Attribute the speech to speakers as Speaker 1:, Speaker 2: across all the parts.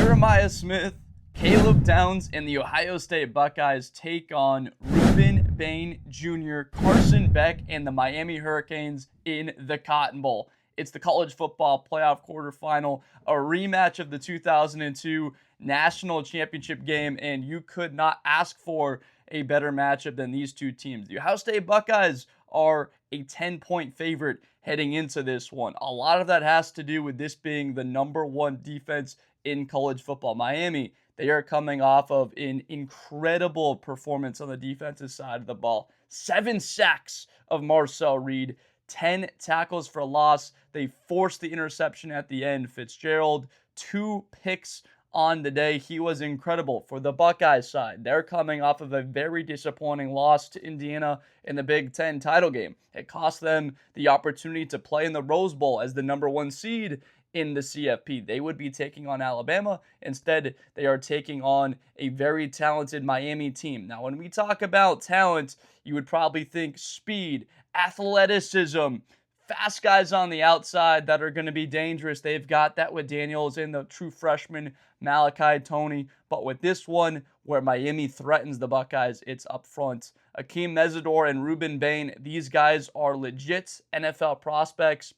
Speaker 1: Jeremiah Smith, Caleb Downs, and the Ohio State Buckeyes take on Reuben Bain Jr., Carson Beck, and the Miami Hurricanes in the Cotton Bowl. It's the college football playoff quarterfinal, a rematch of the 2002 national championship game, and you could not ask for a better matchup than these two teams. The Ohio State Buckeyes are a 10-point favorite heading into this one. A lot of that has to do with this being the number one defense in college football. Miami, they are coming off of an incredible performance on the defensive side of the ball. 7 sacks of Marcel Reed, 10 tackles for loss. They forced the interception at the end. Fitzgerald, 2 picks on the day. He was incredible. For the Buckeyes side, they're coming off of a very disappointing loss to Indiana in the Big Ten title game. It cost them the opportunity to play in the Rose Bowl as the number 1 seed in the CFP. They would be taking on Alabama. Instead, they are taking on a very talented Miami team. Now, when we talk about talent, you would probably think speed, athleticism, fast guys on the outside that are going to be dangerous. They've got that with Daniels and the true freshman Malachi Toney. But with this one, where Miami threatens the Buckeyes, it's up front. Akheem Mesidor and Reuben Bain, these guys are legit NFL prospects.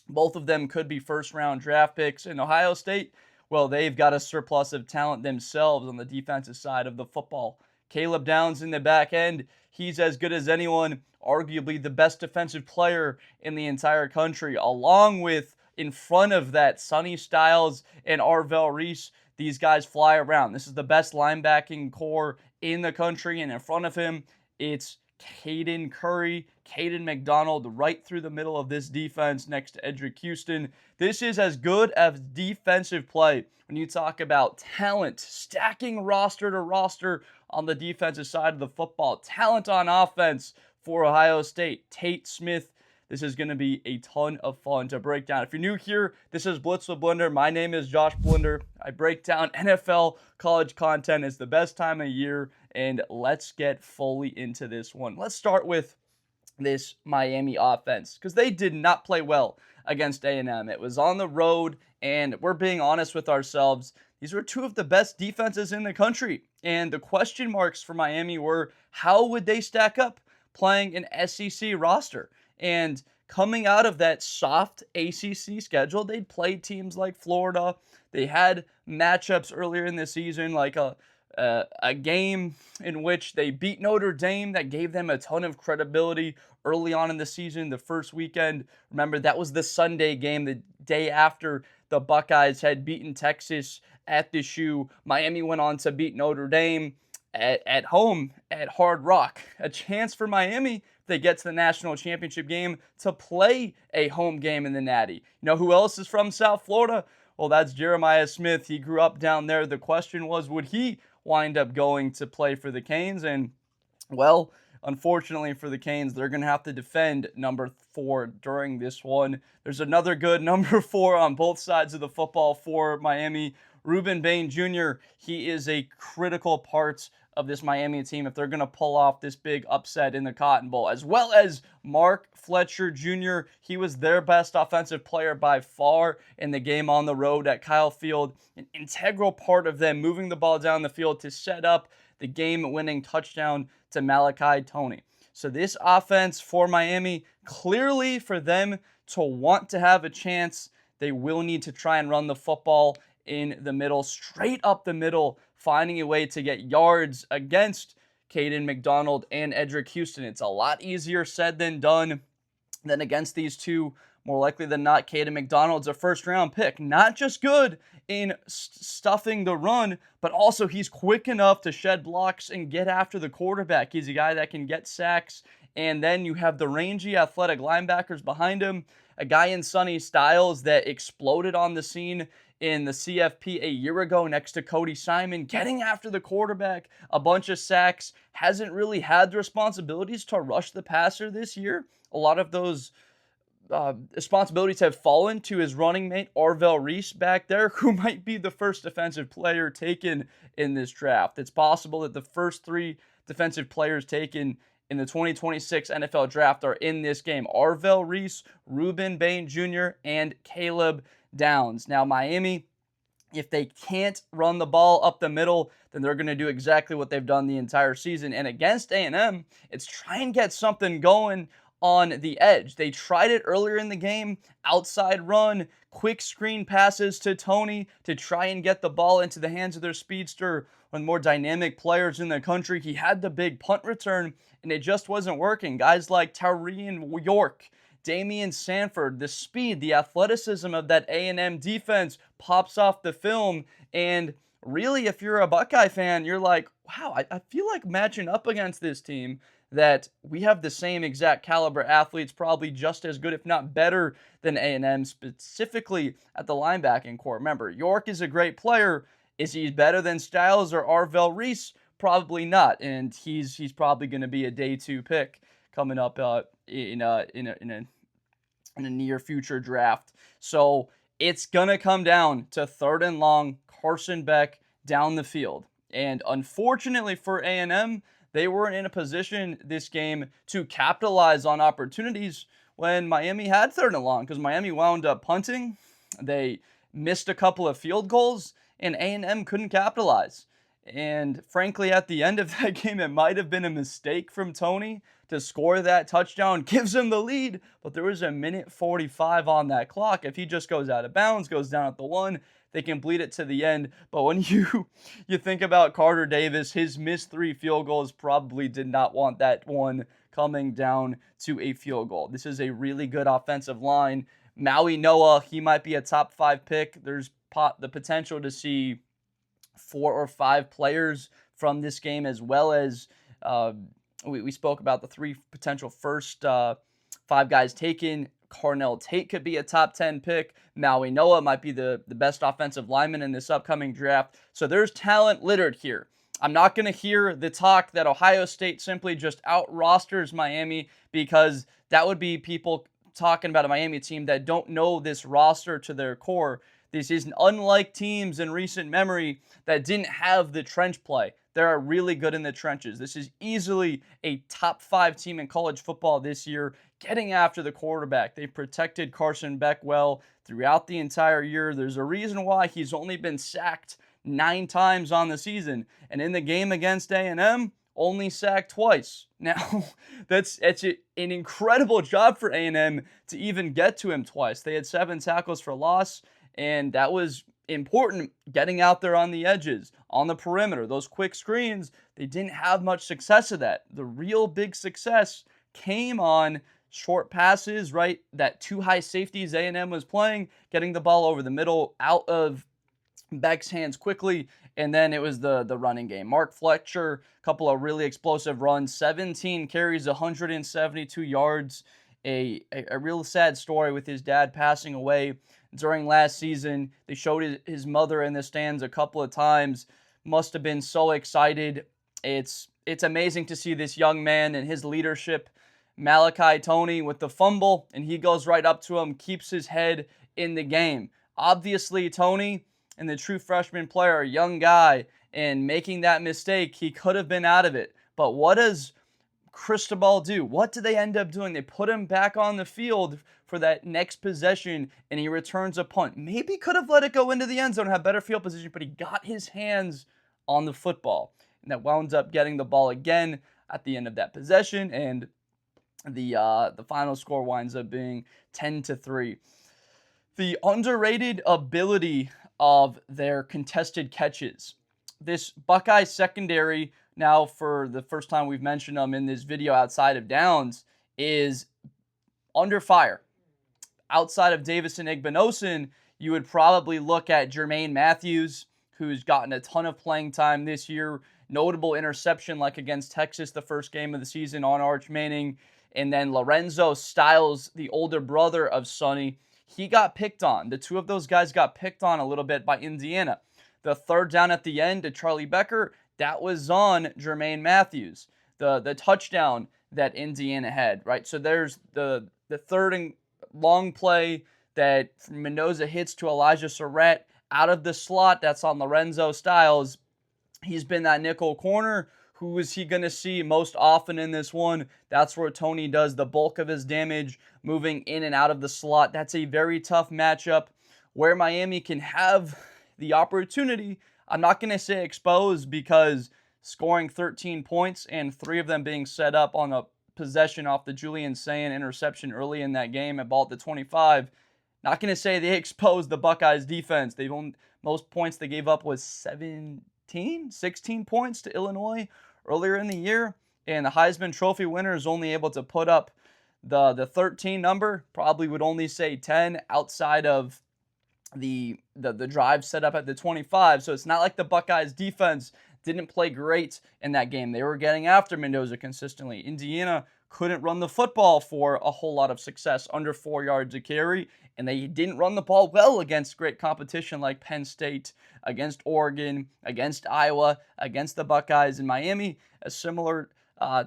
Speaker 1: Both of them could be first-round draft picks. In Ohio State, well, they've got a surplus of talent themselves on the defensive side of the football. Caleb Downs in the back end, he's as good as anyone, arguably the best defensive player in the entire country, along with, in front of that, Sonny, Styles, and Arvell Reese. These guys fly around. This is the best linebacking core in the country, and in front of him, it's Caden Curry, Kayden McDonald right through the middle of this defense next to Edric Houston. This is as good as defensive play when you talk about talent, stacking roster to roster on the defensive side of the football. Talent on offense for Ohio State. Tate Smith. This is going to be a ton of fun to break down. If you're new here, this is Blitz with Blender. My name is Josh Blender. I break down NFL college content. It's the best time of year, and let's get fully into this one. Let's start with this Miami offense, because they did not play well against A&M. It was on the road, and we're being honest with ourselves. These were two of the best defenses in the country, and the question marks for Miami were, how would they stack up playing an SEC roster? And coming out of that soft ACC schedule, they'd played teams like Florida. They had matchups earlier in the season, like a game in which they beat Notre Dame that gave them a ton of credibility early on in the season, the first weekend. Remember, that was the Sunday game, the day after the Buckeyes had beaten Texas at the Shoe. Miami went on to beat Notre Dame at home at Hard Rock. A chance for Miami, if they get to the national championship game, to play a home game in the Natty. You know who else is from South Florida? Well, that's Jeremiah Smith. He grew up down there. The question was, would he wind up going to play for the Canes? And, well, unfortunately for the Canes, they're going to have to defend number 4 during this one. There's another good number 4 on both sides of the football for Miami. Reuben Bain Jr., he is a critical part of this Miami team if they're going to pull off this big upset in the Cotton Bowl, as well as Mark Fletcher Jr. He was their best offensive player by far in the game on the road at Kyle Field, an integral part of them moving the ball down the field to set up the game-winning touchdown to Malachi Toney. So this offense for Miami, clearly for them to want to have a chance, they will need to try and run the football in the middle, straight up the middle, finding a way to get yards against Kayden McDonald and Edric Houston. It's a lot easier said than done than against these two. More likely than not, Kayden McDonald's a first-round pick. Not just good in stuffing the run, but also he's quick enough to shed blocks and get after the quarterback. He's a guy that can get sacks. And then you have the rangy, athletic linebackers behind him. A guy in Sonny, Styles, that exploded on the scene in the CFP a year ago next to Cody Simon, getting after the quarterback, a bunch of sacks, hasn't really had the responsibilities to rush the passer this year. A lot of those responsibilities have fallen to his running mate, Arvell Reese, back there, who might be the first defensive player taken in this draft. It's possible that the first 3 defensive players taken in the 2026 NFL Draft are in this game. Arvell Reese, Reuben Bain Jr., and Caleb Downs. Now, Miami, If they can't run the ball up the middle, then they're going to do exactly what they've done the entire season. And against A&M, it's try and get something going on the edge. They tried it earlier in the game, outside run, quick screen passes to Toney to try and get the ball into the hands of their speedster, one of the more dynamic players in the country. He had the big punt return, and it just wasn't working. Guys like Tyrion York, Damian Sanford, the speed, the athleticism of that A&M defense pops off the film. And really, if you're a Buckeye fan, you're like, wow, I feel like matching up against this team that we have the same exact caliber athletes, probably just as good, if not better than A&M, specifically at the linebacking core. Remember, York is a great player. Is he better than Styles or Arvell Reese? Probably not. And he's probably going to be a day 2 pick coming up in a near future draft. So it's gonna come down to 3rd and long, Carson Beck down the field. And unfortunately for A&M, they weren't in a position this game to capitalize on opportunities when Miami had 3rd and long, because Miami wound up punting. They missed a couple of field goals, and A&M couldn't capitalize. And frankly, at the end of that game, it might have been a mistake from Toney to score that touchdown, gives him the lead, but there was a 1:45 on that clock. If he just goes out of bounds, goes down at the 1, they can bleed it to the end. But when you think about Carter Davis, his missed 3 field goals probably did not want that one coming down to a field goal. This is a really good offensive line. Maui Noah, he might be a top 5 pick. There's the potential to see 4 or 5 players from this game, as well as we spoke about the 3 potential first 5 guys taken. Carnell Tate could be a top 10 pick. Maui Noah might be the best offensive lineman in this upcoming draft. So there's talent littered here. I'm not going to hear the talk that Ohio State simply just out-rosters Miami, because that would be people talking about a Miami team that don't know this roster to their core. This is unlike teams in recent memory that didn't have the trench play. They're really good in the trenches. This is easily a top 5 team in college football this year, getting after the quarterback. They protected Carson Beck well throughout the entire year. There's a reason why he's only been sacked 9 times on the season. And in the game against A&M, only sacked twice. Now, that's an incredible job for A&M to even get to him twice. They had 7 tackles for loss, and that was important, getting out there on the edges, on the perimeter, those quick screens. They didn't have much success of that. The real big success came on short passes, right? That 2 high safeties A&M was playing, getting the ball over the middle, out of Beck's hands quickly, and then it was the running game. Mark Fletcher, a couple of really explosive runs, 17 carries, 172 yards. A real sad story with his dad passing away during last season. They showed his mother in the stands a couple of times. Must have been so excited. It's amazing to see this young man and his leadership. Malachi Toney with the fumble, and he goes right up to him, keeps his head in the game. Obviously, Toney and the true freshman player, a young guy, and making that mistake, he could have been out of it. But what does Cristobal do? What do they end up doing? They put him back on the field for that next possession, and he returns a punt. Maybe could have let it go into the end zone, have better field position, but he got his hands on the football. And that wound up getting the ball again at the end of that possession, and the final score winds up being 10-3. The underrated ability of their contested catches. This Buckeye secondary, now for the first time we've mentioned them in this video outside of downs, is under fire. Outside of Davison Igbinosun, you would probably look at Jermaine Matthews, who's gotten a ton of playing time this year. Notable interception like against Texas the first game of the season on Arch Manning. And then Lorenzo Styles, the older brother of Sonny, he got picked on. The 2 of those guys got picked on a little bit by Indiana. The 3rd down at the end to Charlie Becker, that was on Jermaine Matthews. The touchdown that Indiana had, right? So there's the 3rd and long play that Mendoza hits to Elijah Surratt out of the slot. That's on Lorenzo Styles. He's been that nickel corner. Who is he going to see most often in this one? That's where Toney does the bulk of his damage, moving in and out of the slot. That's a very tough matchup where Miami can have the opportunity. I'm not going to say exposed because scoring 13 points and 3 of them being set up on a possession off the Julian Sayin interception early in that game at ball at the 25. Not going to say they exposed the Buckeyes defense. Most points they gave up was 16 points to Illinois earlier in the year. And the Heisman Trophy winner is only able to put up the 13 number. Probably would only say 10 outside of the drive set up at the 25. So it's not like the Buckeyes defense didn't play great in that game. They were getting after Mendoza consistently. Indiana couldn't run the football for a whole lot of success, under 4 yards a carry, and they didn't run the ball well against great competition like Penn State, against Oregon, against Iowa, against the Buckeyes in Miami. A similar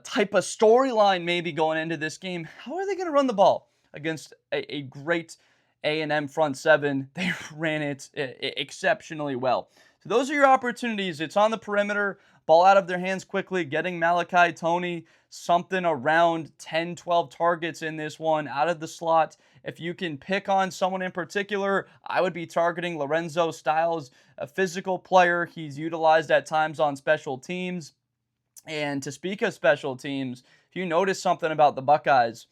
Speaker 1: type of storyline maybe going into this game. How are they going to run the ball against a great A&M front seven? They ran it exceptionally well. So those are your opportunities. It's on the perimeter, ball out of their hands quickly, getting Malachi Toney something around 10, 12 targets in this one out of the slot. If you can pick on someone in particular, I would be targeting Lorenzo Styles, a physical player. He's utilized at times on special teams. And to speak of special teams, if you notice something about the Buckeyes,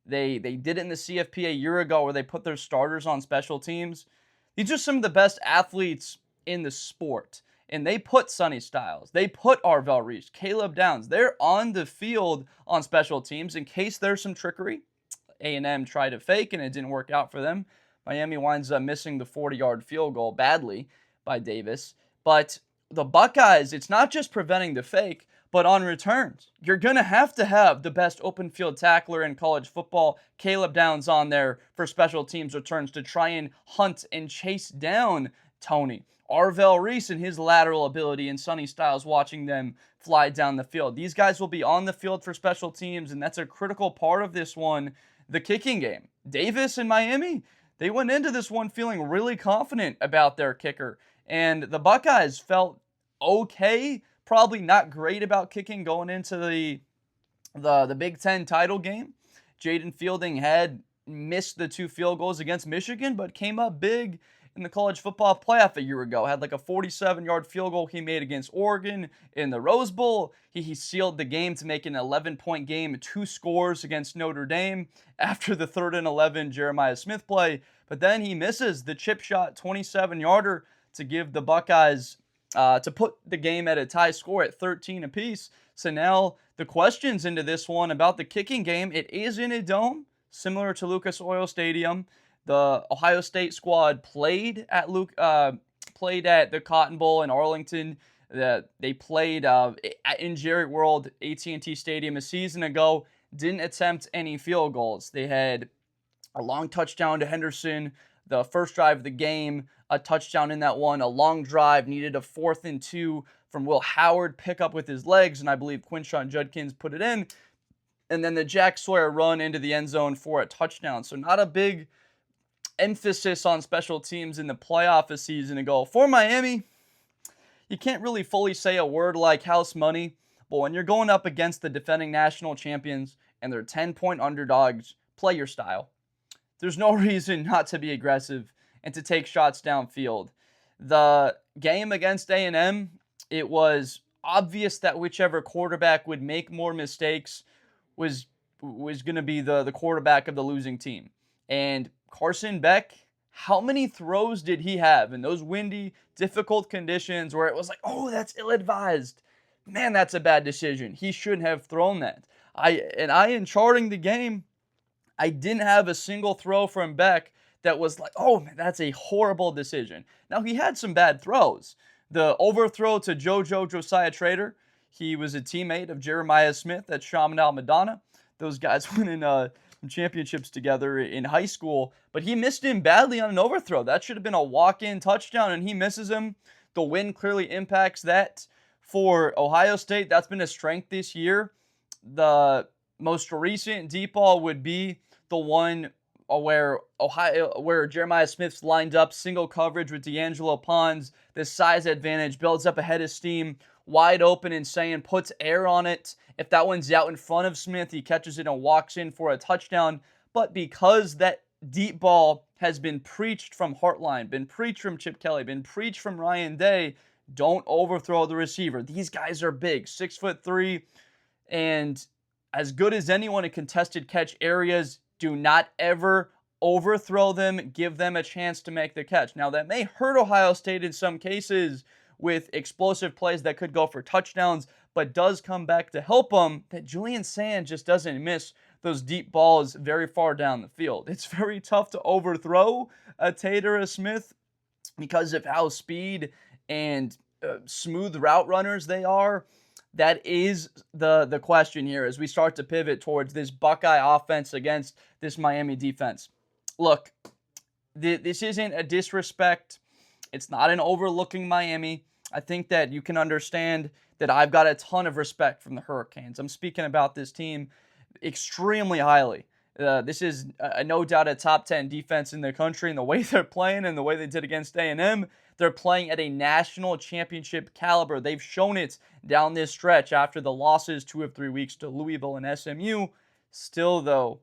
Speaker 1: they did it in the CFP a year ago where they put their starters on special teams. These are some of the best athletes in the sport. And they put Sonny Styles, they put Arvell Reese, Caleb Downs. They're on the field on special teams in case there's some trickery. A&M tried to fake and it didn't work out for them. Miami winds up missing the 40-yard field goal badly by Davis. But the Buckeyes, it's not just preventing the fake, but on returns. You're going to have the best open field tackler in college football, Caleb Downs, on there for special teams returns to try and hunt and chase down Toney. Arvell Reese and his lateral ability, and Sonny Styles watching them fly down the field. These guys will be on the field for special teams, and that's a critical part of this one, the kicking game. Davis and Miami, they went into this one feeling really confident about their kicker, and the Buckeyes felt okay, probably not great about kicking going into the Big Ten title game. Jaden Fielding had missed the 2 field goals against Michigan, but came up big in the college football playoff a year ago. Had like a 47-yard field goal he made against Oregon in the Rose Bowl. He sealed the game to make an 11-point game, 2 scores against Notre Dame after the 3rd and 11 Jeremiah Smith play. But then he misses the chip shot 27-yarder to give the Buckeyes, to put the game at a tie score at 13 apiece. So now the questions into this one about the kicking game, it is in a dome, similar to Lucas Oil Stadium. The Ohio State squad played at the Cotton Bowl in Arlington. They played in Jerry World, AT&T Stadium a season ago. Didn't attempt any field goals. They had a long touchdown to Henderson, the first drive of the game, a touchdown in that one, a long drive, needed a 4th and 2 from Will Howard, pick up with his legs, and I believe Quinshon Judkins put it in. And then the Jack Sawyer run into the end zone for a touchdown. So not a big emphasis on special teams in the playoff a season ago. For Miami, you can't really fully say a word like house money, but when you're going up against the defending national champions and they're 10-point underdogs, play your style. There's no reason not to be aggressive and to take shots downfield. The game against A&M, it was obvious that whichever quarterback would make more mistakes was going to be the quarterback of the losing team. And Carson Beck, how many throws did he have in those windy, difficult conditions where it was like, oh, that's ill-advised. Man, that's a bad decision. He shouldn't have thrown that. In charting the game, I didn't have a single throw from Beck that was like, oh, man, that's a horrible decision. Now, he had some bad throws. The overthrow to Josiah Trader, he was a teammate of Jeremiah Smith at Chaminade Madonna. Those guys went in championships together in high school, but he missed him badly on an overthrow. That should have been a walk-in touchdown, and he misses him. The win clearly impacts that. For Ohio State, that's been a strength this year. The most recent deep ball would be the one where Jeremiah Smith's lined up single coverage with D'Angelo Pons. This size advantage builds up a head of steam, wide open, and Sayin puts air on it. If that one's out in front of Smith, he catches it and walks in for a touchdown. But because that deep ball has been preached from Hartline, been preached from Chip Kelly, been preached from Ryan Day. Don't overthrow the receiver. These guys are big, 6'3", and as good as anyone in contested catch areas. Do not ever overthrow them. Give them a chance to make the catch. Now, that may hurt Ohio State in some cases with explosive plays that could go for touchdowns, but does come back to help them that Julian Sayin just doesn't miss those deep balls very far down the field. It's very tough to overthrow a Tate or a Smith because of how speed and smooth route runners they are. That is the question here as we start to pivot towards this Buckeye offense against this Miami defense. Look, this isn't a disrespect. It's not an overlooking Miami. I think that you can understand that I've got a ton of respect from the Hurricanes. I'm speaking about this team extremely highly. This is no doubt a top 10 defense in the country, and the way they're playing and the way they did against A&M, they're playing at a national championship caliber. They've shown it down this stretch after the losses 2 of 3 weeks to Louisville and SMU. Still, though,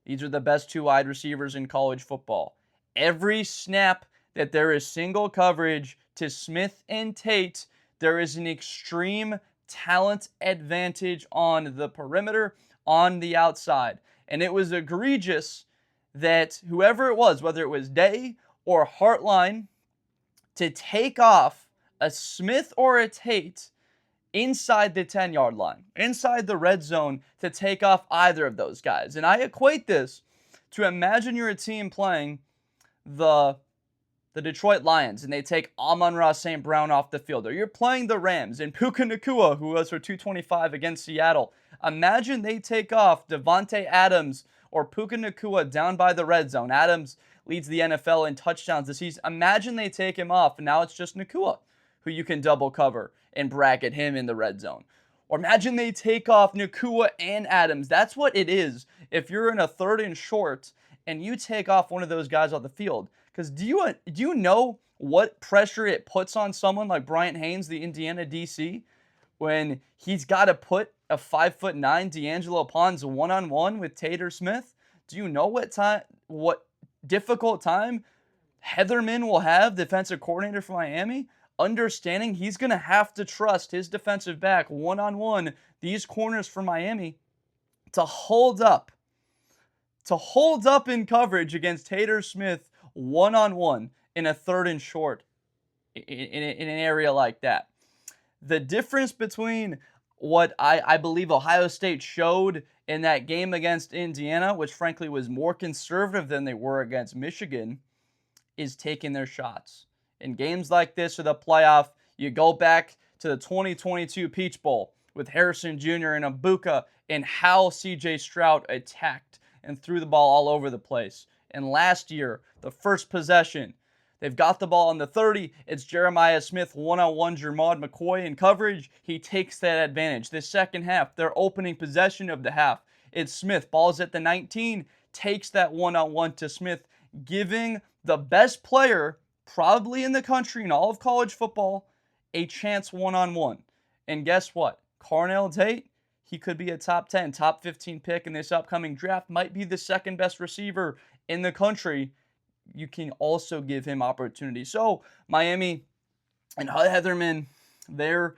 Speaker 1: these are the best 2 wide receivers in college football. Every snap that there is single coverage to Smith and Tate, there is an extreme talent advantage on the perimeter, on the outside. And it was egregious that whoever it was, whether it was Day or Hartline, to take off a Smith or a Tate inside the 10-yard line, inside the red zone, to take off either of those guys. And I equate this to imagine you're a team playing the Detroit Lions and they take Amon-Ra St. Brown off the field. Or you're playing the Rams and Puka Nacua, who was for 225 against Seattle. Imagine they take off Devontae Adams or Puka Nacua down by the red zone. Adams leads the NFL in touchdowns this season. Imagine they take him off and now it's just Nacua who you can double cover and bracket him in the red zone. Or imagine they take off Nacua and Adams. That's what it is if you're in a 3rd and short and you take off one of those guys off the field. Because do you know what pressure it puts on someone like Bryant Haynes, the Indiana DC, when he's got to put a 5'9" D'Angelo Pons one-on-one with Tate or Smith? Do you know what difficult time Heatherman will have, defensive coordinator for Miami, understanding he's going to have to trust his defensive back one-on-one, these corners for Miami, to hold up in coverage against Tate or Smith one-on-one in a 3rd and short in an area like that. The difference between what I believe Ohio State showed in that game against Indiana, which frankly was more conservative than they were against Michigan, is taking their shots. In games like this or the playoff, you go back to the 2022 Peach Bowl with Harrison Jr. and Abuka and how C.J. Stroud attacked and threw the ball all over the place. And last year, the first possession, they've got the ball on the 30. It's Jeremiah Smith one-on-one Jermod McCoy in coverage. He takes that advantage. The second half, their opening possession of the half, it's Smith. Ball's at the 19, takes that one-on-one to Smith, giving the best player probably in the country in all of college football a chance one-on-one. And guess what? Carnell Tate, he could be a top 10, top 15 pick in this upcoming draft, might be the 2nd best receiver in the country. You can also give him opportunity. So Miami and Heatherman, their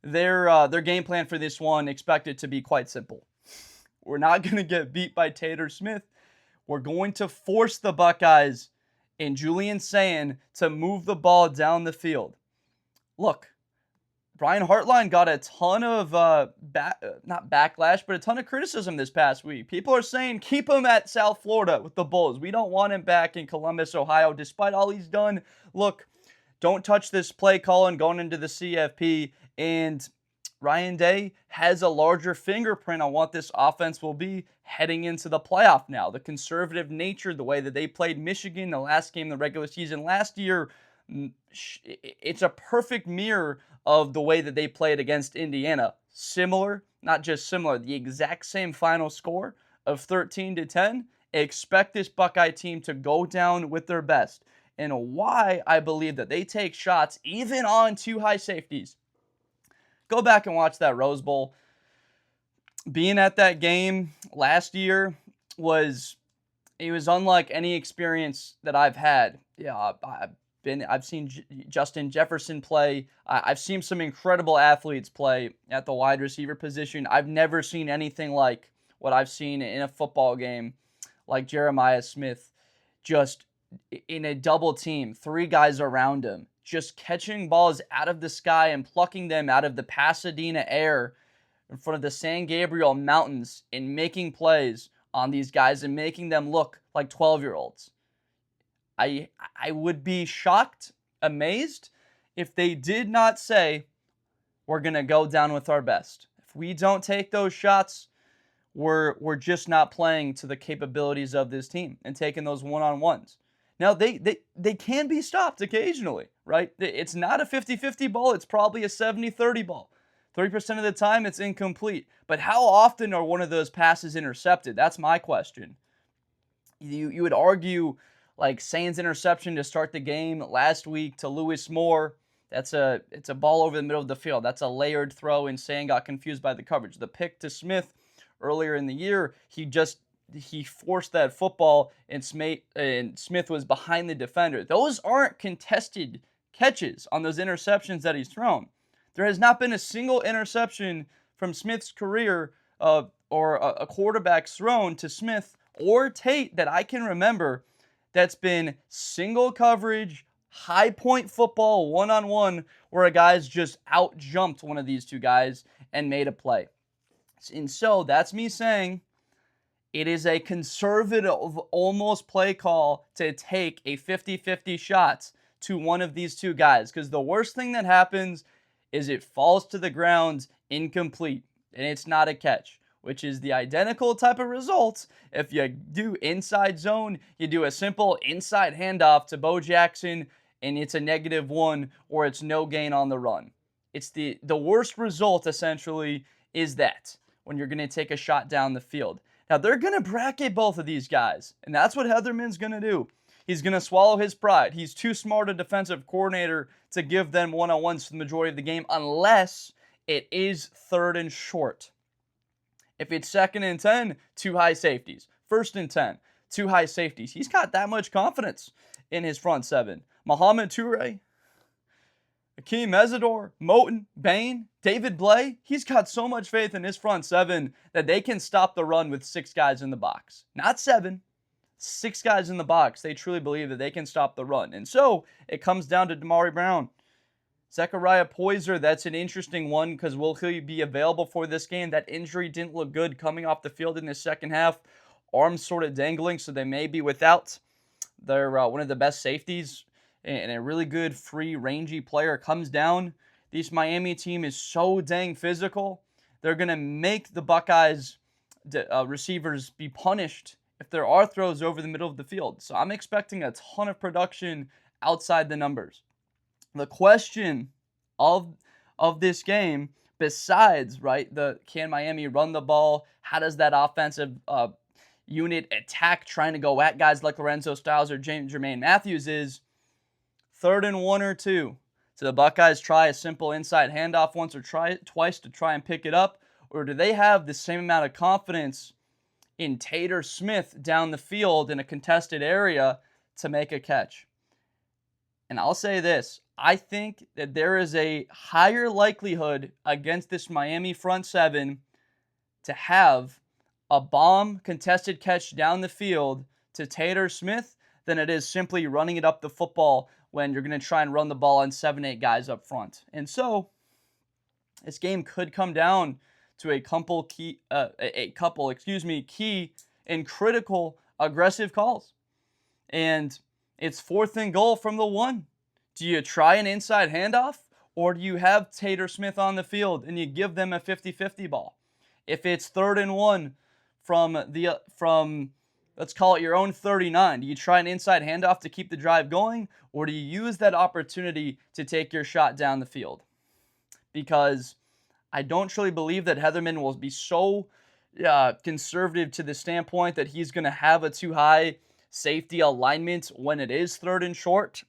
Speaker 1: game plan for this one expected to be quite simple. We're not going to get beat by Tate or Smith. We're going to force the Buckeyes and Julian Sayin to move the ball down the field. Look, Brian Hartline got a ton of, not backlash, but a ton of criticism this past week. People are saying, keep him at South Florida with the Bulls. We don't want him back in Columbus, Ohio, despite all he's done. Look, don't touch this play calling going into the CFP. And Ryan Day has a larger fingerprint on what this offense will be heading into the playoff now. The conservative nature, the way that they played Michigan the last game of the regular season last year, it's a perfect mirror of the way that they played against Indiana. Similar, not just similar, the exact same final score of 13-10. Expect this Buckeye team to go down with their best. And why I believe that they take shots even on 2 high safeties. Go back and watch that Rose Bowl. Being at that game last year was He was unlike any experience that I've had. Yeah, I've seen Justin Jefferson play. I've seen some incredible athletes play at the wide receiver position. I've never seen anything like what I've seen in a football game, like Jeremiah Smith, just in a double team, 3 guys around him, just catching balls out of the sky and plucking them out of the Pasadena air in front of the San Gabriel Mountains and making plays on these guys and making them look like 12-year-olds. I would be shocked, amazed, if they did not say, we're going to go down with our best. If we don't take those shots, we're just not playing to the capabilities of this team and taking those one-on-ones. Now, they can be stopped occasionally, right? It's not a 50-50 ball. It's probably a 70-30 ball. 30% of the time, it's incomplete. But how often are one of those passes intercepted? That's my question. You would argue, like Sayin's interception to start the game last week to Lewis Moore, it's a ball over the middle of the field. That's a layered throw, and Sayin got confused by the coverage. The pick to Smith earlier in the year, he forced that football, and Smith was behind the defender. Those aren't contested catches on those interceptions that he's thrown. There has not been a single interception from Smith's career or a quarterback's thrown to Smith or Tate that I can remember that's been single coverage, high point football, one-on-one, where a guy's just out-jumped one of these 2 guys and made a play. And so that's me saying it is a conservative, almost play call to take a 50-50 shot to one of these 2 guys, because the worst thing that happens is it falls to the ground incomplete, and it's not a catch, which is the identical type of result if you do inside zone, you do a simple inside handoff to Bo Jackson, and it's a -1, or it's no gain on the run. It's the worst result, essentially, is that when you're going to take a shot down the field. Now, they're going to bracket both of these guys, and that's what Heatherman's going to do. He's going to swallow his pride. He's too smart a defensive coordinator to give them one-on-ones for the majority of the game unless it is 3rd and short. If it's 2nd and 10, 2 high safeties. 1st and 10, 2 high safeties. He's got that much confidence in his front 7. Mohamed Toure, Akheem Mesidor, Moton, Bain, David Blay, he's got so much faith in his front 7 that they can stop the run with 6 guys in the box. Not 7. 6 guys in the box. They truly believe that they can stop the run. And so it comes down to Damari Brown. Zechariah Poyser, that's an interesting one because will he be available for this game? That injury didn't look good coming off the field in the second half. Arms sort of dangling, so they may be without their one of the best safeties and a really good free rangy player comes down. This Miami team is so dang physical. They're going to make the Buckeyes receivers be punished if there are throws over the middle of the field. So I'm expecting a ton of production outside the numbers. The question of this game, besides, right, can Miami run the ball? How does that offensive unit attack trying to go at guys like Lorenzo Styles or Jermaine Matthews is 3rd and 1 or 2. So the Buckeyes try a simple inside handoff once or twice to try and pick it up? Or do they have the same amount of confidence in Tater Smith down the field in a contested area to make a catch? And I'll say this, I think that there is a higher likelihood against this Miami front 7 to have a bomb contested catch down the field to Tater Smith than it is simply running it up the football when you're going to try and run the ball on 7-8 guys up front. And so this game could come down to a couple key and critical aggressive calls. And it's 4th and goal from the 1. Do you try an inside handoff, or do you have Tater Smith on the field and you give them a 50-50 ball? If it's 3rd and 1 from let's call it your own 39, do you try an inside handoff to keep the drive going, or do you use that opportunity to take your shot down the field? Because I don't truly believe that Heatherman will be so conservative to the standpoint that he's going to have a too high safety alignment when it is 3rd and short.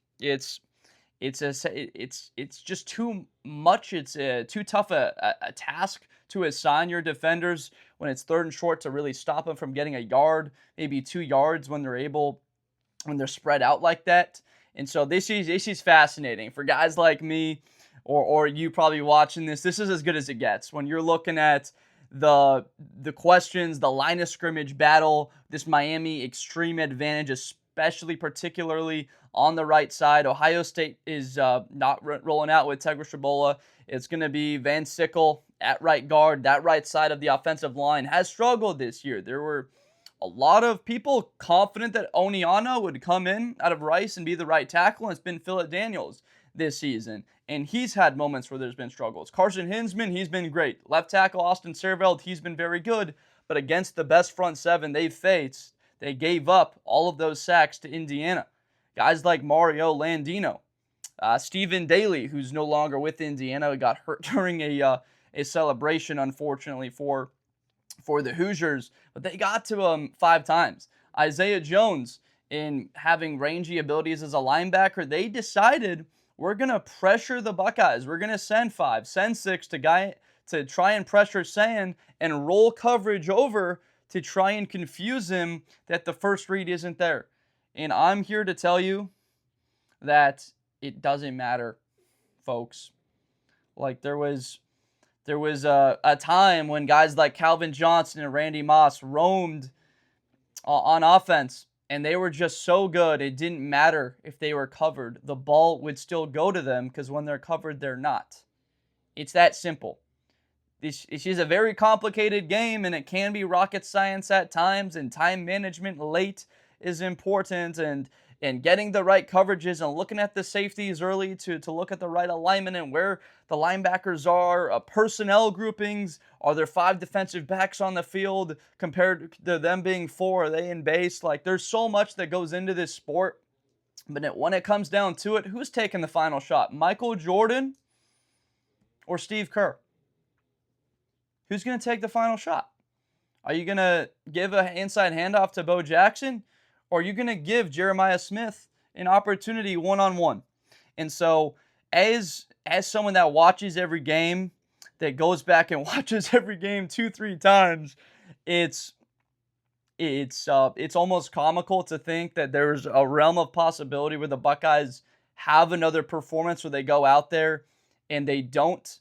Speaker 1: it's just too much. It's too tough a task to assign your defenders when it's third and short to really stop them from getting a yard, maybe 2 yards when they're spread out like that. And so this is fascinating for guys like me or you probably watching this. This is as good as it gets when you're looking at the questions, the line of scrimmage battle, this Miami extreme advantage, especially particularly on the right side. Ohio State is not rolling out with Cristobal. It's going to be Van Sickle at right guard. That right side of the offensive line has struggled this year. There were a lot of people confident that Oniana would come in out of Rice and be the right tackle, and it's been Phillip Daniels this season. And he's had moments where there's been struggles. Carson Hinsman, he's been great. Left tackle Austin Serveld, he's been very good. But against the best front seven they've faced, they gave up all of those sacks to Indiana. Guys like Mario Landino, Stephen Daly, who's no longer with Indiana, got hurt during a celebration, unfortunately, for the Hoosiers, but they got to him 5 times. Isaiah Jones, in having rangy abilities as a linebacker, they decided we're going to pressure the Buckeyes. We're going to send 5, send 6 to try and pressure Sayin and roll coverage over to try and confuse him that the first read isn't there. And I'm here to tell you that it doesn't matter, folks. Like there was a time when guys like Calvin Johnson and Randy Moss roamed on offense, and they were just so good, it didn't matter if they were covered. The ball would still go to them because when they're covered, they're not. It's that simple. This is a very complicated game, and it can be rocket science at times, and time management late is important, and getting the right coverages and looking at the safeties early to look at the right alignment and where the linebackers are, personnel groupings. Are there 5 defensive backs on the field compared to them being 4? Are they in base? Like, there's so much that goes into this sport. But when it comes down to it, who's taking the final shot? Michael Jordan or Steve Kerr? Who's going to take the final shot? Are you going to give an inside handoff to Bo Jackson? Or are you going to give Jeremiah Smith an opportunity one-on-one? And so as someone that watches every game, that goes back and watches every game 2-3 times, it's almost comical to think that there's a realm of possibility where the Buckeyes have another performance where they go out there and they don't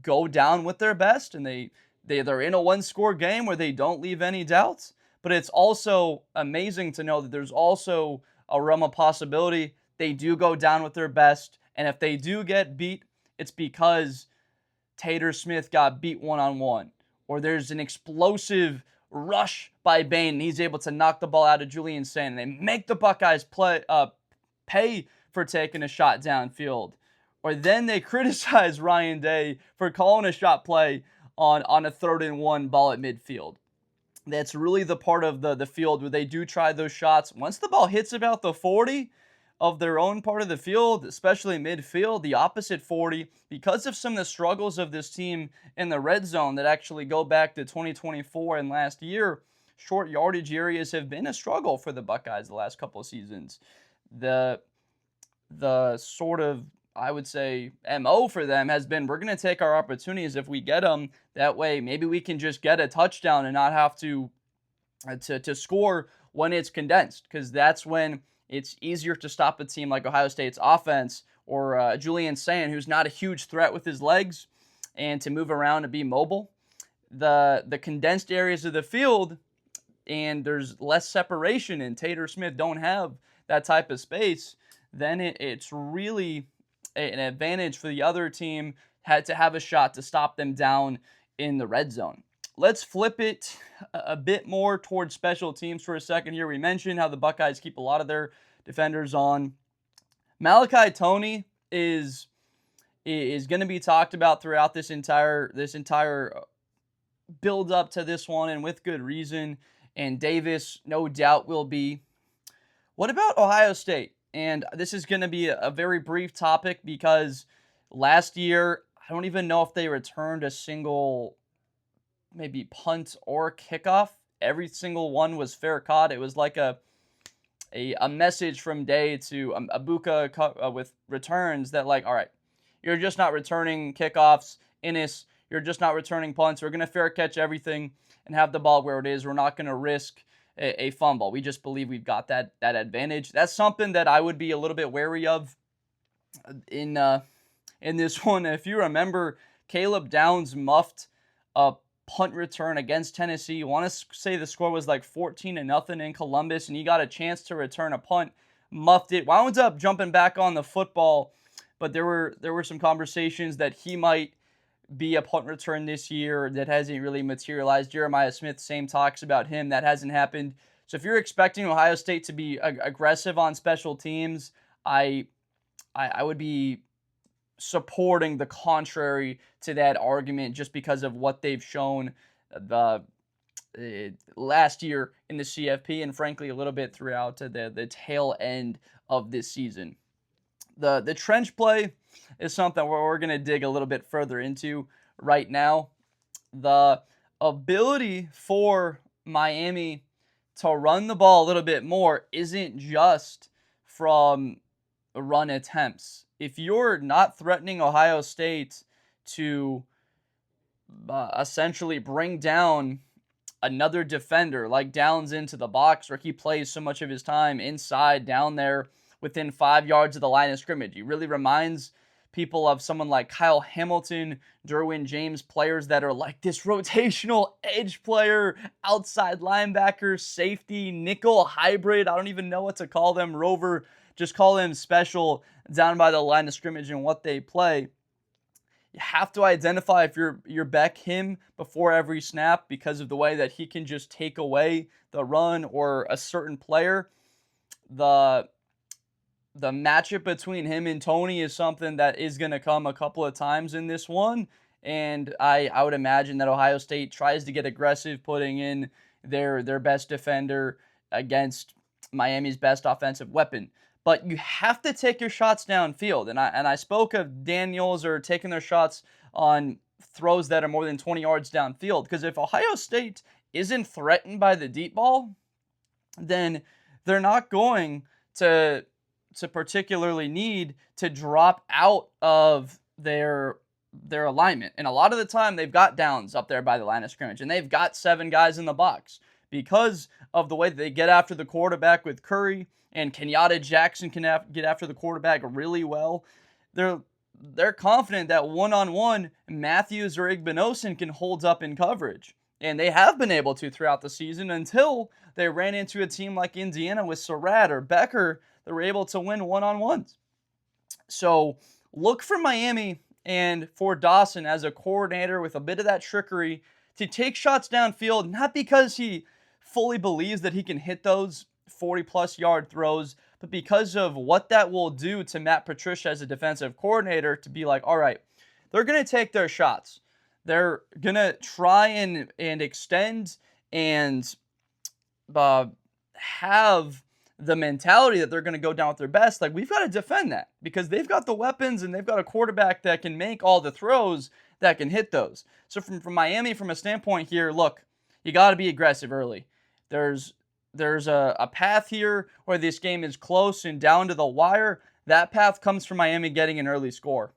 Speaker 1: go down with their best, and they're in a 1-score game where they don't leave any doubts. But it's also amazing to know that there's also a realm of possibility they do go down with their best. And if they do get beat, it's because Tater Smith got beat one-on-one. Or there's an explosive rush by Bain, and he's able to knock the ball out of Julian Sayin. And they make the Buckeyes pay for taking a shot downfield. Or then they criticize Ryan Day for calling a shot play on a 3rd and 1 ball at midfield. That's really the part of the field where they do try those shots. Once the ball hits about the 40 of their own part of the field, especially midfield, the opposite 40, because of some of the struggles of this team in the red zone that actually go back to 2024 and last year, short yardage areas have been a struggle for the Buckeyes the last couple of seasons. The sort of, I would say, MO for them has been, we're going to take our opportunities if we get them. That way, maybe we can just get a touchdown and not have to score when it's condensed, because that's when it's easier to stop a team like Ohio State's offense or Julian Sayin, who's not a huge threat with his legs, and to move around and be mobile. The condensed areas of the field, and there's less separation, and Tater Smith don't have that type of space, then it's really an advantage for the other team had to have a shot to stop them down in the red zone. Let's flip it a bit more towards special teams for a second here. We mentioned how the Buckeyes keep a lot of their defenders on. Malachi Toney is going to be talked about throughout this entire build up to this one, and with good reason. And Davis, no doubt, will be. What about Ohio State? And this is going to be a very brief topic because last year, I don't even know if they returned a single maybe punt or kickoff. Every single one was fair caught. It was like a a message from Day to Abuka with returns that, like, all right, you're just not returning kickoffs. Innis, you're just not returning punts. We're going to fair catch everything and have the ball where it is. We're not going to risk a fumble. We just believe we've got that advantage. That's something that I would be a little bit wary of in this one. If you remember, Caleb Downs muffed a punt return against Tennessee. I want to say the score was like 14-0 in Columbus, and he got a chance to return a punt, muffed it, wound up jumping back on the football, but there were some conversations that he might be a punt return this year. That hasn't really materialized. Jeremiah Smith, same talks about him. That hasn't happened. So if you're expecting Ohio State to be aggressive on special teams, I would be supporting the contrary to that argument just because of what they've shown last year in the CFP and frankly a little bit throughout the tail end of this season. The trench play is something where we're going to dig a little bit further into right now. The ability for Miami to run the ball a little bit more isn't just from run attempts. If you're not threatening Ohio State to essentially bring down another defender like Downs into the box, where he plays so much of his time inside down there within 5 yards of the line of scrimmage. He really reminds people of someone like Kyle Hamilton, Derwin James, players that are like this rotational edge player, outside linebacker, safety, nickel hybrid. I don't even know what to call them. Rover, just call them special down by the line of scrimmage and what they play. You have to identify if you're Beck him before every snap because of the way that he can just take away the run or a certain player. The matchup between him and Toney is something that is going to come a couple of times in this one. And I would imagine that Ohio State tries to get aggressive, putting in their best defender against Miami's best offensive weapon. But you have to take your shots downfield. And I spoke of Daniels or taking their shots on throws that are more than 20 yards downfield. Because if Ohio State isn't threatened by the deep ball, then they're not going to particularly need to drop out of their alignment. And a lot of the time, they've got Downs up there by the line of scrimmage, and they've got 7 guys in the box. Because of the way that they get after the quarterback with Curry, and Kenyatta Jackson can get after the quarterback really well, they're confident that one-on-one, Matthews or Igbinosun can hold up in coverage. And they have been able to throughout the season until they ran into a team like Indiana with Surratt or Becker. They were able to win one-on-ones. So look for Miami and for Dawson as a coordinator with a bit of that trickery to take shots downfield, not because he fully believes that he can hit those 40-plus yard throws, but because of what that will do to Matt Patricia as a defensive coordinator to be like, all right, they're going to take their shots. They're going to try and extend and have the mentality that they're going to go down with their best. Like, we've got to defend that because they've got the weapons and they've got a quarterback that can make all the throws that can hit those. So from Miami, from a standpoint here, look, you got to be aggressive early. There's a path here where this game is close and down to the wire. That path comes from Miami getting an early score.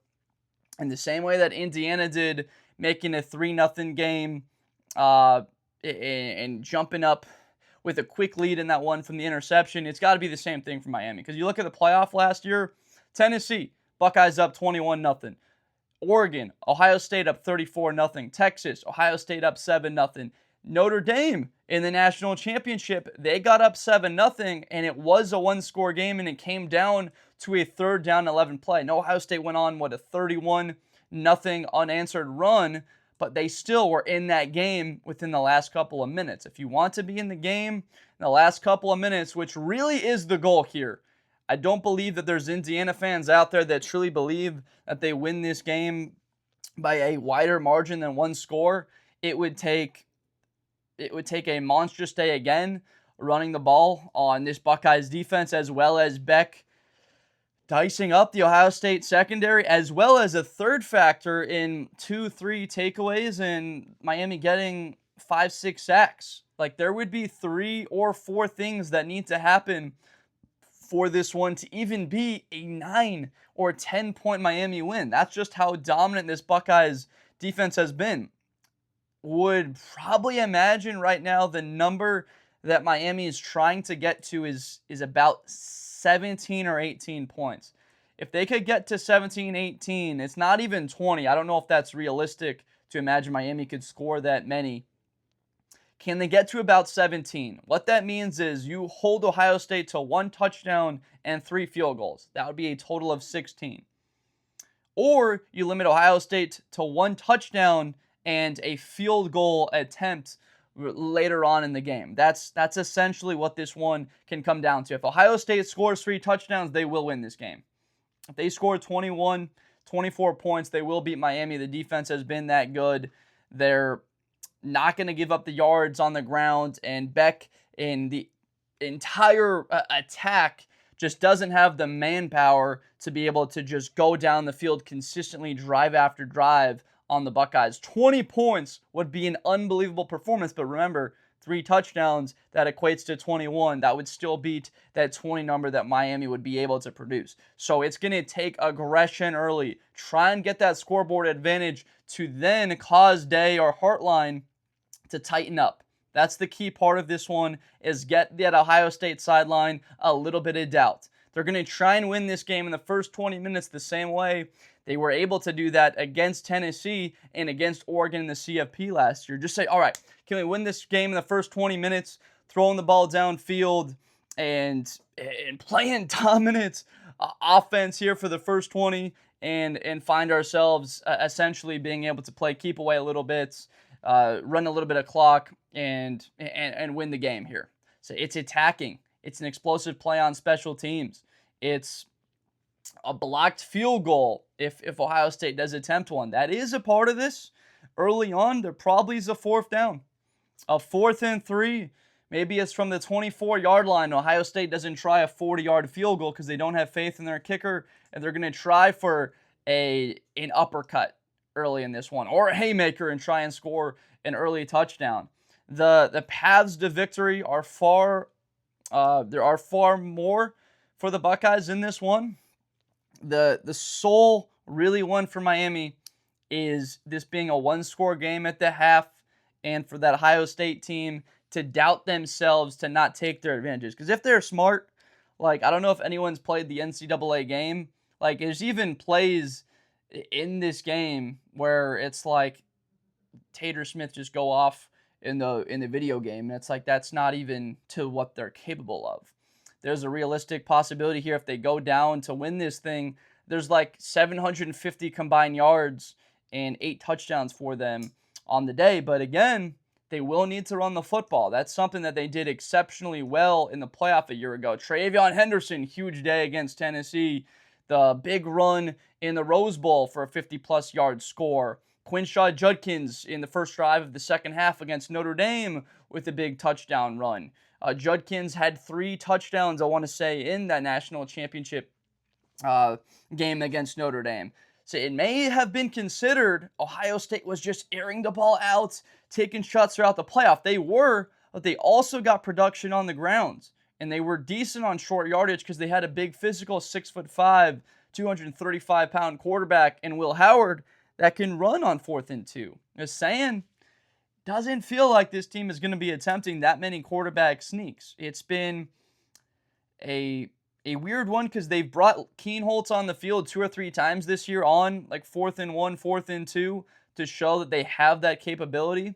Speaker 1: In the same way that Indiana did, making a 3-0 game and jumping up with a quick lead in that one from the interception, it's got to be the same thing for Miami. Because you look at the playoff last year, Tennessee, Buckeyes up 21-0. Oregon, Ohio State up 34-0. Texas, Ohio State up 7-0. Notre Dame in the national championship, they got up 7-0, and it was a one-score game, and it came down to a 3rd down 11 play. No, Ohio State went on, a 31-0 unanswered run, but they still were in that game within the last couple of minutes. If you want to be in the game in the last couple of minutes, which really is the goal here, I don't believe that there's Indiana fans out there that truly believe that they win this game by a wider margin than one score. It would take a monstrous day again running the ball on this Buckeyes defense, as well as Beck dicing up the Ohio State secondary, as well as a third factor in 2-3 takeaways and Miami getting 5-6 sacks. Like, there would be 3 or 4 things that need to happen for this one to even be a 9 or 10-point Miami win. That's just how dominant this Buckeyes defense has been. Would probably imagine right now the number that Miami is trying to get to is about 17 or 18 points. If they could get to 17, 18, it's not even 20. I don't know if that's realistic to imagine Miami could score that many. Can they get to about 17? What that means is you hold Ohio State to 1 touchdown and 3 field goals. That would be a total of 16. Or you limit Ohio State to 1 touchdown and a field goal attempt later on in the game. That's essentially what this one can come down to. If Ohio State scores 3 touchdowns, they will win this game. If they score 21, 24 points, they will beat Miami. The defense has been that good. They're not going to give up the yards on the ground, and Beck in the entire attack just doesn't have the manpower to be able to just go down the field consistently, drive after drive on the Buckeyes. 20 points would be an unbelievable performance, but remember, 3 touchdowns, that equates to 21. That would still beat that 20 number that Miami would be able to produce. So it's going to take aggression early. Try and get that scoreboard advantage to then cause Day or Hartline to tighten up. That's the key part of this one, is get that Ohio State sideline a little bit of doubt. They're going to try and win this game in the first 20 minutes the same way they were able to do that against Tennessee and against Oregon in the CFP last year. Just say, all right, can we win this game in the first 20 minutes, throwing the ball downfield and playing dominant offense here for the first 20 and find ourselves essentially being able to play keep away a little bit, run a little bit of clock, and win the game here. So it's attacking. It's an explosive play on special teams. It's a blocked field goal if Ohio State does attempt one. That is a part of this. Early on, there probably is a 4th down. A 4th and 3. Maybe it's from the 24-yard line. Ohio State doesn't try a 40-yard field goal because they don't have faith in their kicker, and they're going to try for an uppercut early in this one, or a haymaker and try and score an early touchdown. The paths to victory are there are far more for the Buckeyes in this one. The sole really one for Miami is this being a 1-score game at the half, and for that Ohio State team to doubt themselves to not take their advantages. Because if they're smart, like, I don't know if anyone's played the NCAA game, like, there's even plays in this game where it's like Tater Smith just go off in the video game, and it's like that's not even to what they're capable of. There's a realistic possibility here if they go down to win this thing. There's like 750 combined yards and 8 touchdowns for them on the day. But again, they will need to run the football. That's something that they did exceptionally well in the playoff a year ago. Travion Henderson, huge day against Tennessee. The big run in the Rose Bowl for a 50-plus yard score. Quinshaw Judkins in the first drive of the second half against Notre Dame with a big touchdown run. Judkins had 3 touchdowns, I want to say, in that national championship game against Notre Dame. So it may have been considered Ohio State was just airing the ball out, taking shots throughout the playoff. They were, but they also got production on the ground. And they were decent on short yardage because they had a big physical 6'5", 235-pound quarterback in Will Howard that can run on 4th and 2. As Sayin doesn't feel like this team is going to be attempting that many quarterback sneaks. It's been a weird one because they've brought Keenholz on the field 2 or 3 times this year on like 4th and 1, 4th and 2 to show that they have that capability.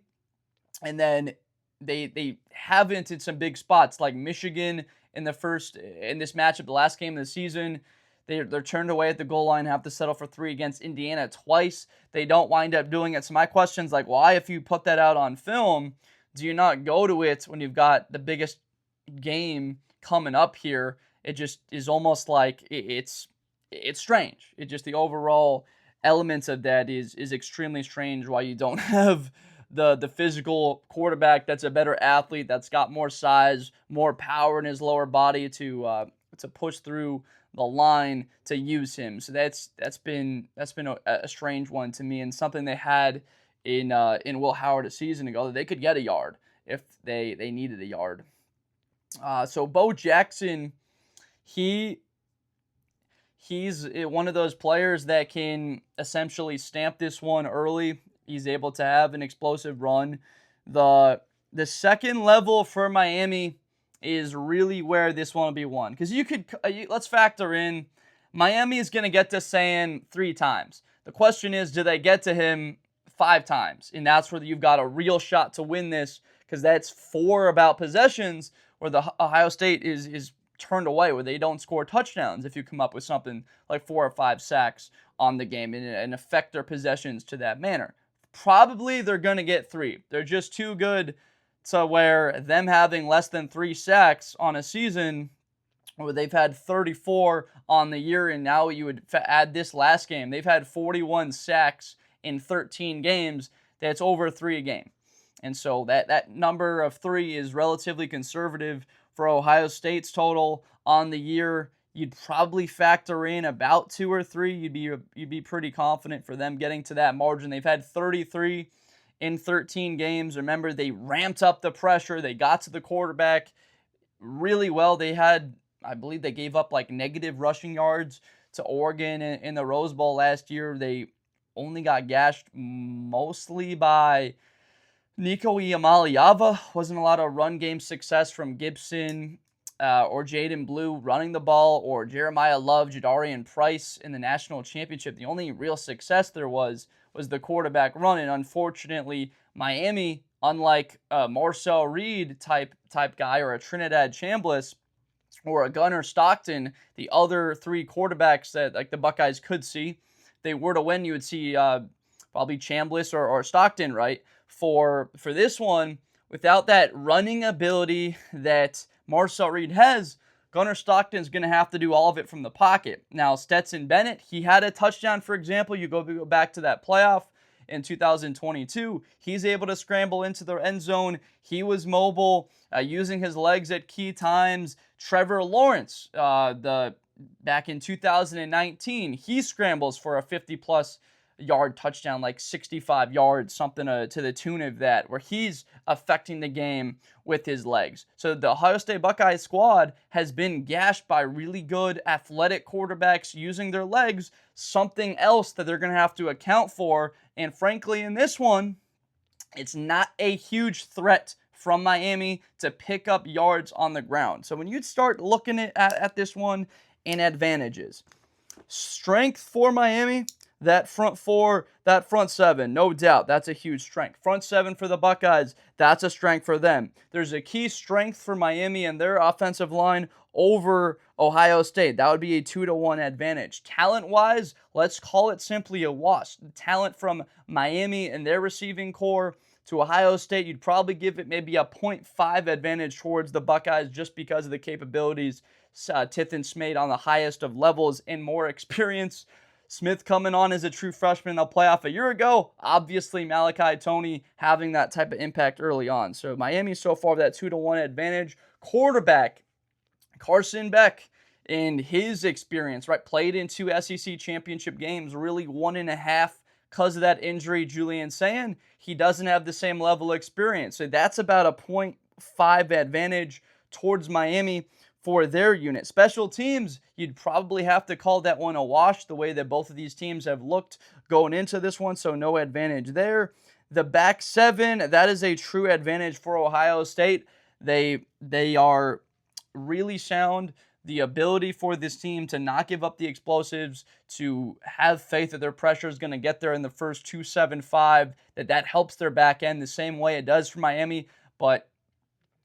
Speaker 1: And then they haven't in some big spots like Michigan in this matchup, the last game of the season. They're turned away at the goal line, have to settle for 3 against Indiana twice. They don't wind up doing it. So my question's like, why, if you put that out on film, do you not go to it when you've got the biggest game coming up here? It just is almost like it's strange. It just, the overall elements of that is extremely strange why you don't have the physical quarterback that's a better athlete, that's got more size, more power in his lower body to push through the line to use him. So that's been a strange one to me, and something they had in Will Howard a season ago, that they could get a yard if they needed a yard. So Bo Jackson, He's one of those players that can essentially stamp this one early. He's able to have an explosive run. The second level for Miami is really where this one will be won. Because let's factor in, Miami is going to get to Sayin 3 times. The question is, do they get to him 5 times? And that's where you've got a real shot to win this, because that's 4 about possessions where the Ohio State is turned away, where they don't score touchdowns if you come up with something like 4 or 5 sacks on the game and affect their possessions to that manner. Probably they're going to get 3. They're just too good to where them having less than 3 sacks on a season, where they've had 34 on the year, and now you would add this last game. They've had 41 sacks in 13 games. That's over 3 a game. And so that number of 3 is relatively conservative for Ohio State's total on the year. You'd probably factor in about 2 or 3. You'd be pretty confident for them getting to that margin. They've had 33 in 13 games. Remember, they ramped up the pressure. They got to the quarterback really well. I believe they gave up like negative rushing yards to Oregon in the Rose Bowl last year. They only got gashed mostly by Nico Iamaleava. Wasn't a lot of run game success from Gibson or Jaden Blue running the ball, or Jeremiah Love, Jadarian Price in the national championship. The only real success there was the quarterback run, and unfortunately, Miami, unlike a Marcel Reed type guy or a Trinidad Chambliss or a Gunnar Stockton, the other 3 quarterbacks that like the Buckeyes could see, they were to win, you would see probably Chambliss or Stockton, right? For this one, without that running ability that Marcel Reed has, Gunnar Stockton's going to have to do all of it from the pocket. Now, Stetson Bennett, he had a touchdown, for example. You go back to that playoff in 2022. He's able to scramble into the end zone. He was mobile, using his legs at key times. Trevor Lawrence, back in 2019, he scrambles for a 50-plus yard touchdown, like 65 yards, something to the tune of that, where he's affecting the game with his legs. So the Ohio State Buckeyes squad has been gashed by really good athletic quarterbacks using their legs, something else that they're going to have to account for. And frankly, in this one, it's not a huge threat from Miami to pick up yards on the ground. So when you start looking at this one in advantages, strength for Miami, that front 4, that front 7, no doubt, that's a huge strength. Front 7 for the Buckeyes, that's a strength for them. There's a key strength for Miami and their offensive line over Ohio State. That would be a 2-to-1 advantage. Talent-wise, let's call it simply a wash. The talent from Miami and their receiving core to Ohio State, you'd probably give it maybe a 0.5 advantage towards the Buckeyes just because of the capabilities Tithen Smade on the highest of levels and more experience. Smith coming on as a true freshman in the playoff a year ago. Obviously, Malachi Toney having that type of impact early on. So Miami so far that 2-to-1 advantage. Quarterback, Carson Beck, in his experience, right, played in 2 SEC championship games, really 1.5 because of that injury. Julian Sayin, he doesn't have the same level of experience. So that's about a 0.5 advantage towards Miami for their unit. Special teams, you'd probably have to call that one a wash, the way that both of these teams have looked going into this one, so no advantage there. The back 7, that is a true advantage for Ohio State. They are really sound. The ability for this team to not give up the explosives, to have faith that their pressure is going to get there in the first 2-7-5, that helps their back end the same way it does for Miami. But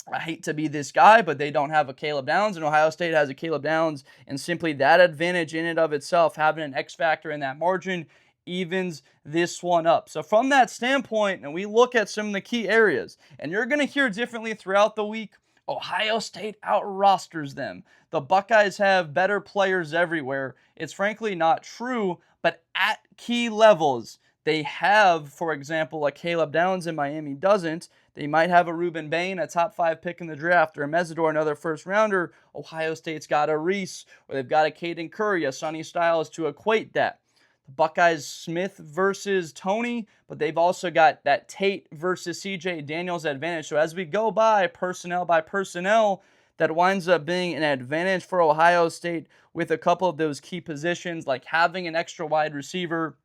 Speaker 1: I hate to be this guy, but they don't have a Caleb Downs, and Ohio State has a Caleb Downs, and simply that advantage in and of itself, having an X factor in that margin, evens this one up. So from that standpoint, and we look at some of the key areas, and you're going to hear differently throughout the week, Ohio State out-rosters them. The Buckeyes have better players everywhere. It's frankly not true, but at key levels, they have, for example, a Caleb Downs and Miami doesn't. They might have a Reuben Bain, a top 5 pick in the draft, or a Mesidor, another first-rounder. Ohio State's got a Reese, or they've got a Caden Curry, a Sonny Styles to equate that. The Buckeyes, Smith versus Toney, but they've also got that Tate versus CJ Daniels advantage. So as we go by personnel, that winds up being an advantage for Ohio State with a couple of those key positions, like having an extra wide receiver.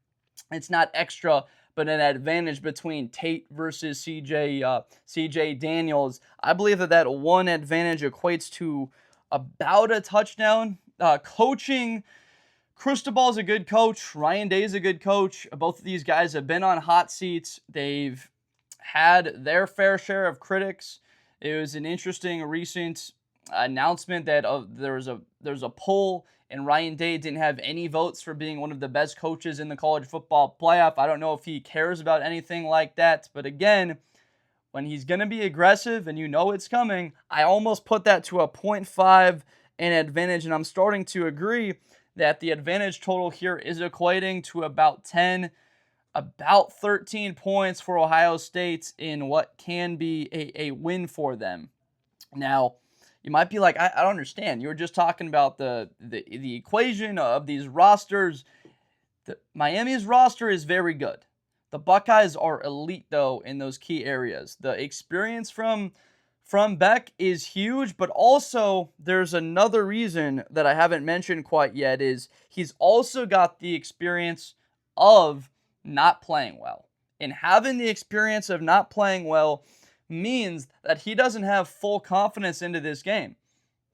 Speaker 1: It's not extra, but an advantage between Tate versus CJ Daniels. I believe that one advantage equates to about a touchdown. Coaching, Cristobal is a good coach. Ryan Day is a good coach. Both of these guys have been on hot seats. They've had their fair share of critics. It was an interesting recent announcement that there's a poll, and Ryan Day didn't have any votes for being one of the best coaches in the college football playoff. I don't know if he cares about anything like that, but again, when he's going to be aggressive and you know it's coming, I almost put that to a 0.5 an advantage, and I'm starting to agree that the advantage total here is equating to about 10, about 13 points for Ohio State in what can be a win for them. Now, you might be like, I don't understand. You were just talking about the equation of these rosters. Miami's roster is very good. The Buckeyes are elite, though, in those key areas. The experience from Beck is huge, but also there's another reason that I haven't mentioned quite yet is he's also got the experience of not playing well. And having the experience of not playing well means that he doesn't have full confidence into this game.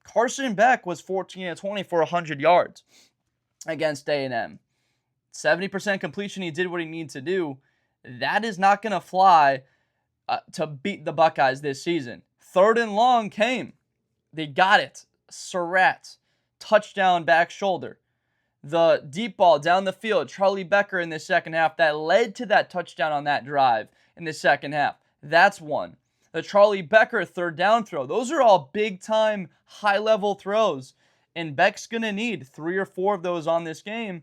Speaker 1: Carson Beck was 14-20 for 100 yards against A&M. 70% completion, he did what he needed to do. That is not going to fly to beat the Buckeyes this season. 3rd and long came. They got it. Surratt, touchdown back shoulder. The deep ball down the field, Charlie Becker in the second half, that led to that touchdown on that drive in the second half. That's one. The Charlie Becker 3rd down throw. Those are all big-time, high-level throws. And Beck's going to need 3 or 4 of those on this game.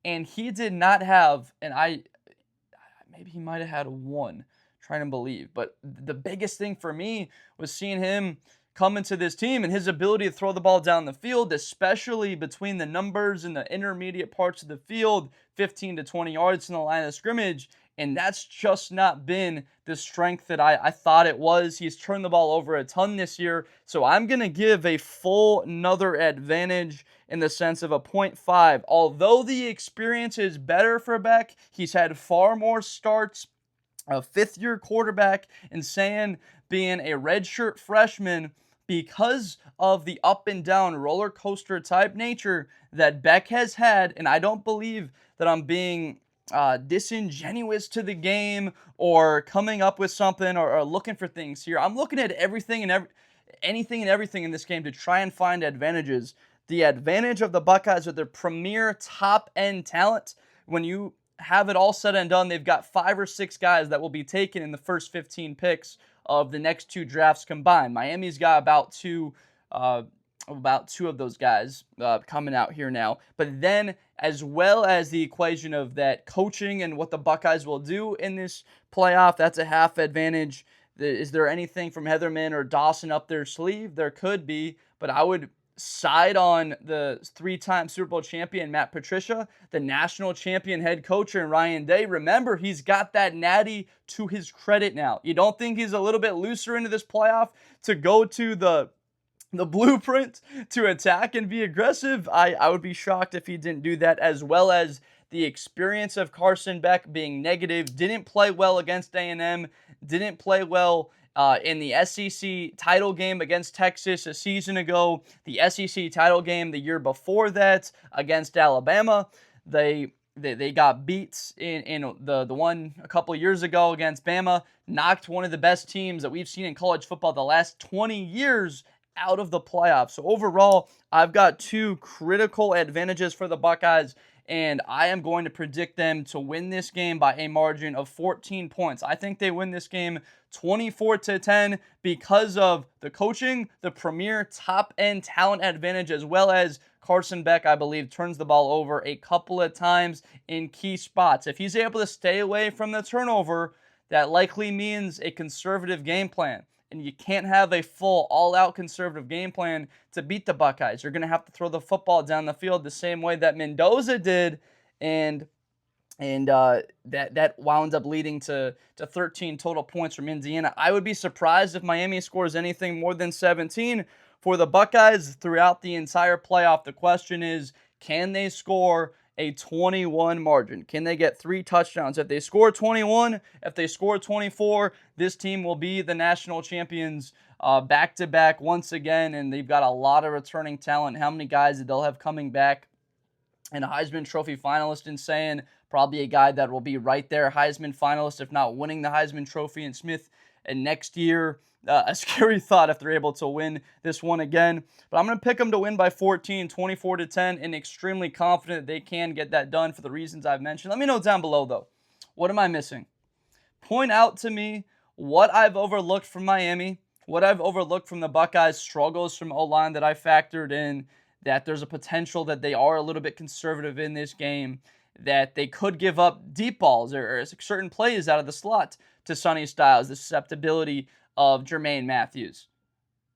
Speaker 1: And he did not have, maybe he might have had 1, trying to believe. But the biggest thing for me was seeing him come into this team and his ability to throw the ball down the field, especially between the numbers and the intermediate parts of the field, 15 to 20 yards from the line of scrimmage. And that's just not been the strength that I thought it was. He's turned the ball over a ton this year. So I'm going to give a full another advantage in the sense of a 0.5. Although the experience is better for Beck, he's had far more starts. A 5th-year quarterback and Sayin being a redshirt freshman, because of the up and down roller coaster type nature that Beck has had. And I don't believe that I'm being disingenuous to the game or coming up with something or looking for things here. I'm looking at anything and everything in this game to try and find advantages. The advantage of the Buckeyes are their premier top-end talent. When you have it all said and done, they've got 5 or 6 guys that will be taken in the first 15 picks of the next 2 drafts combined. Miami's got about two of those guys coming out here now. But then, as well as the equation of that coaching and what the Buckeyes will do in this playoff, that's a half advantage. Is there anything from Heatherman or Dawson up their sleeve? There could be, but I would side on the 3-time Super Bowl champion Matt Patricia, the national champion head coach in Ryan Day. Remember, he's got that natty to his credit now. You don't think he's a little bit looser into this playoff to go to the blueprint to attack and be aggressive? I would be shocked if he didn't do that, as well as the experience of Carson Beck being negative. Didn't play well against A&M, didn't play well in the SEC title game against Texas a season ago, the SEC title game the year before that against Alabama. They got beat in the one a couple years ago against Bama, knocked one of the best teams that we've seen in college football the last 20 years out of the playoffs. So overall, I've got 2 critical advantages for the Buckeyes, and I am going to predict them to win this game by a margin of 14 points. I think they win this game 24-10 because of the coaching, the premier top-end talent advantage, as well as Carson Beck, I believe, turns the ball over a couple of times in key spots. If he's able to stay away from the turnover, that likely means a conservative game plan. And you can't have a full, all-out conservative game plan to beat the Buckeyes. You're going to have to throw the football down the field the same way that Mendoza did, and that wound up leading to 13 total points from Indiana. I would be surprised if Miami scores anything more than 17 For the Buckeyes throughout the entire playoff, the question is, can they score a 21 margin? Can they get 3 touchdowns? If they score 21, if they score 24, this team will be the national champions back-to-back once again, and they've got a lot of returning talent. How many guys that they'll have coming back? And a Heisman Trophy finalist in Sayin, probably a guy that will be right there, Heisman finalist, if not winning the Heisman Trophy in Smith. And next year, a scary thought if they're able to win this one again. But I'm going to pick them to win by 14, 24-10, and extremely confident that they can get that done for the reasons I've mentioned. Let me know down below, though. What am I missing? Point out to me what I've overlooked from Miami, what I've overlooked from the Buckeyes' struggles from O-line that I factored in, that there's a potential that they are a little bit conservative in this game, that they could give up deep balls or certain plays out of the slot to Sonny Styles, the susceptibility of Jermaine Matthews.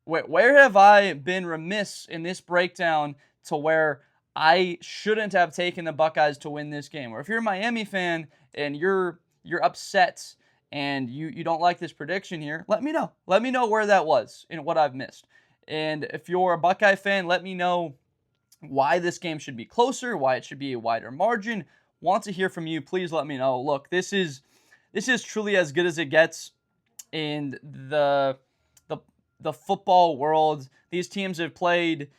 Speaker 1: Where have I been remiss in this breakdown to where I shouldn't have taken the Buckeyes to win this game? Or if you're a Miami fan and you're upset and you don't like this prediction here, let me know. Let me know where that was and what I've missed. And if you're a Buckeye fan, let me know why this game should be closer, why it should be a wider margin. Want to hear from you. Please let me know. Look, this is truly as good as it gets in the football world. These teams have played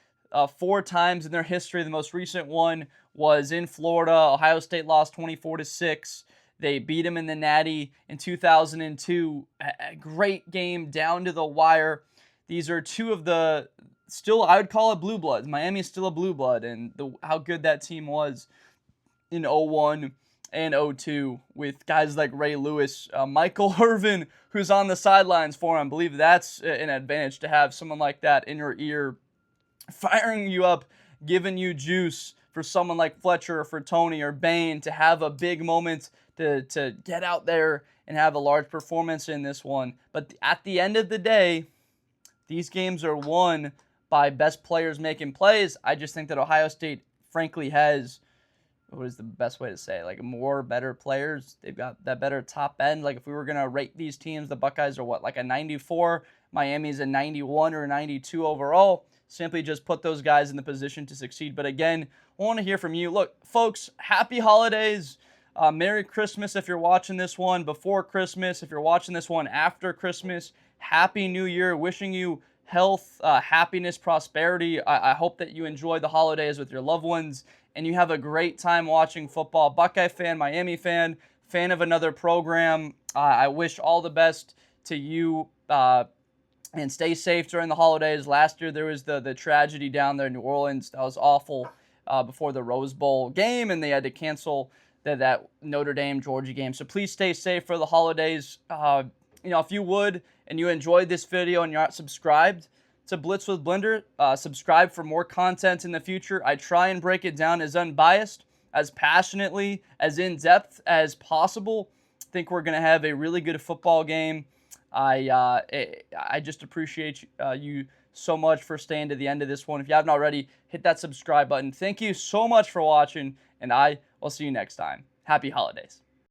Speaker 1: 4 times in their history. The most recent one was in Florida. Ohio State lost 24-6. They beat them in the Natty in 2002. A great game down to the wire. These are 2 of the, still I would call it blue bloods. Miami's still a blue blood, and how good that team was in 01 and 02 with guys like Ray Lewis, Michael Irvin, who's on the sidelines for him. I believe that's an advantage to have someone like that in your ear, firing you up, giving you juice for someone like Fletcher or for Toney or Bain to have a big moment to get out there and have a large performance in this one. But at the end of the day, these games are won by best players making plays. I just think that Ohio State, frankly, has, what is the best way to say, like more better players. They've got that better top end. Like if we were going to rate these teams, the Buckeyes are what, like a 94? Miami's a 91 or 92 overall. Simply just put those guys in the position to succeed. But again, I want to hear from you. Look, folks, happy holidays. Merry Christmas if you're watching this one before Christmas. If you're watching this one after Christmas, Happy New Year. Wishing you health, happiness, prosperity. I hope that you enjoy the holidays with your loved ones and you have a great time watching football. Buckeye fan, Miami fan of another program. I wish all the best to you and stay safe during the holidays. Last year there was the tragedy down there in New Orleans. That was awful before the Rose Bowl game, and they had to cancel that Notre Dame-Georgia game. So please stay safe for the holidays. If you would, and you enjoyed this video and you're not subscribed to Blitz with Blender, subscribe for more content in the future. I try and break it down as unbiased, as passionately, as in-depth as possible. I think we're going to have a really good football game. I just appreciate you so much for staying to the end of this one. If you haven't already, hit that subscribe button. Thank you so much for watching, and I will see you next time. Happy holidays.